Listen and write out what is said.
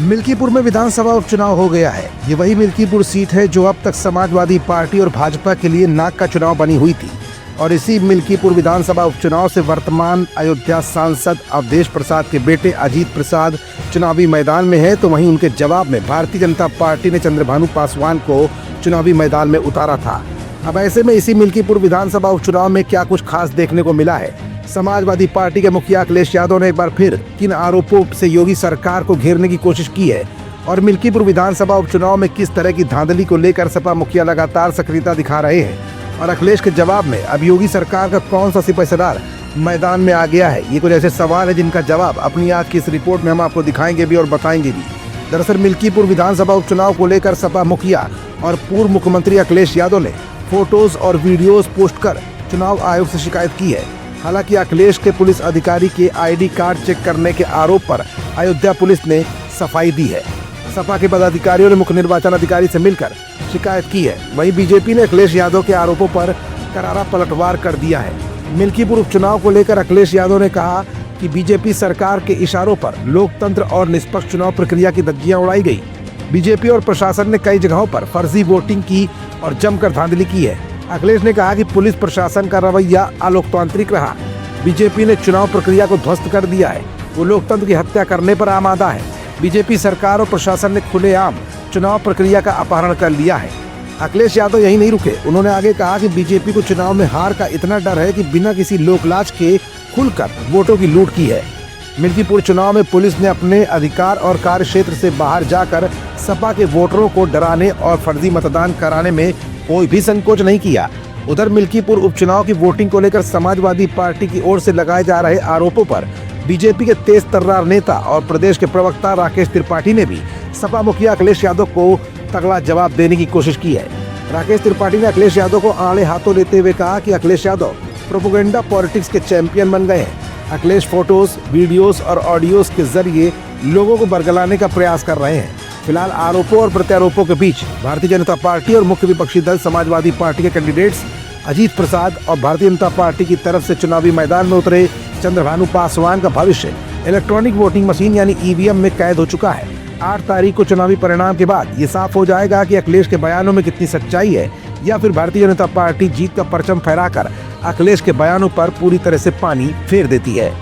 मिल्कीपुर में विधानसभा उपचुनाव हो गया है। ये वही मिल्कीपुर सीट है जो अब तक समाजवादी पार्टी और भाजपा के लिए नाक का चुनाव बनी हुई थी। और इसी मिल्कीपुर विधानसभा उपचुनाव से वर्तमान अयोध्या सांसद अवधेश प्रसाद के बेटे अजीत प्रसाद चुनावी मैदान में है, तो वहीं उनके जवाब में भारतीय जनता पार्टी ने चंद्रभानु पासवान को चुनावी मैदान में उतारा था। अब ऐसे में इसी मिल्कीपुर विधानसभा उपचुनाव में क्या कुछ खास देखने को मिला है। समाजवादी पार्टी के मुखिया अखिलेश यादव ने एक बार फिर किन आरोपों से योगी सरकार को घेरने की कोशिश की है और मिल्कीपुर विधानसभा उपचुनाव में किस तरह की धांधली को लेकर सपा मुखिया लगातार सक्रियता दिखा रहे हैं और अखिलेश के जवाब में अब योगी सरकार का कौन सा सिपहसालार मैदान में आ गया है, ये कुछ ऐसे सवाल है जिनका जवाब अपनी आज की इस रिपोर्ट में हम आपको दिखाएंगे भी और बताएंगे भी। दरअसल मिल्कीपुर विधानसभा उपचुनाव को लेकर सपा मुखिया और पूर्व मुख्यमंत्री अखिलेश यादव ने फोटोज और वीडियोज पोस्ट कर चुनाव आयोग से शिकायत की है। हालांकि अखिलेश के पुलिस अधिकारी के आईडी कार्ड चेक करने के आरोप पर अयोध्या पुलिस ने सफाई दी है। सपा के पदाधिकारियों ने मुख्य निर्वाचन अधिकारी से मिलकर शिकायत की है। वहीं बीजेपी ने अखिलेश यादव के आरोपों पर करारा पलटवार कर दिया है। मिल्कीपुर उपचुनाव को लेकर अखिलेश यादव ने कहा कि बीजेपी सरकार के इशारों पर लोकतंत्र और निष्पक्ष चुनाव प्रक्रिया की धज्जियां उड़ाई गई। बीजेपी और प्रशासन ने कई जगहों पर फर्जी वोटिंग की और जमकर धांधली की है। अखिलेश ने कहा कि पुलिस प्रशासन का रवैया अलोकतांत्रिक रहा। बीजेपी ने चुनाव प्रक्रिया को ध्वस्त कर दिया है। वो लोकतंत्र की हत्या करने पर आमादा है। बीजेपी सरकार और प्रशासन ने खुलेआम चुनाव प्रक्रिया का अपहरण कर लिया है। अखिलेश यादव यही नहीं रुके, उन्होंने आगे कहा कि बीजेपी को चुनाव में हार का इतना डर है कि बिना किसी लोकलाज के खुलकर वोटों की लूट की है। मिल्कीपुर चुनाव में पुलिस ने अपने अधिकार और कार्य क्षेत्र से बाहर जाकर सपा के वोटरों को डराने और फर्जी मतदान कराने में कोई भी संकोच नहीं किया। उधर मिल्कीपुर उपचुनाव की वोटिंग को लेकर समाजवादी पार्टी की ओर से लगाए जा रहे आरोपों पर बीजेपी के तेज तर्रार नेता और प्रदेश के प्रवक्ता राकेश त्रिपाठी ने भी सपा मुखिया अखिलेश यादव को तगड़ा जवाब देने की कोशिश की है। राकेश त्रिपाठी ने अखिलेश यादव को आड़े हाथों लेते हुए कहा कि अखिलेश यादव प्रोपेगेंडा पॉलिटिक्स के चैंपियन बन गए हैं। अखिलेश फोटोज, वीडियोस और ऑडियोज के जरिए लोगों को बरगलाने का प्रयास कर रहे हैं। फिलहाल आरोपों और प्रत्यारोपों के बीच भारतीय जनता पार्टी और मुख्य विपक्षी दल समाजवादी पार्टी के कैंडिडेट्स अजीत प्रसाद और भारतीय जनता पार्टी की तरफ से चुनावी मैदान में उतरे चंद्रभानु पासवान का भविष्य इलेक्ट्रॉनिक वोटिंग मशीन यानी ईवीएम में कैद हो चुका है। 8 तारीख को चुनावी परिणाम के बाद ये साफ हो जाएगा कि अखिलेश के बयानों में कितनी सच्चाई है या फिर भारतीय जनता पार्टी जीत का परचम फहराकर अखिलेश के बयानों पर पूरी तरह से पानी फेर देती है।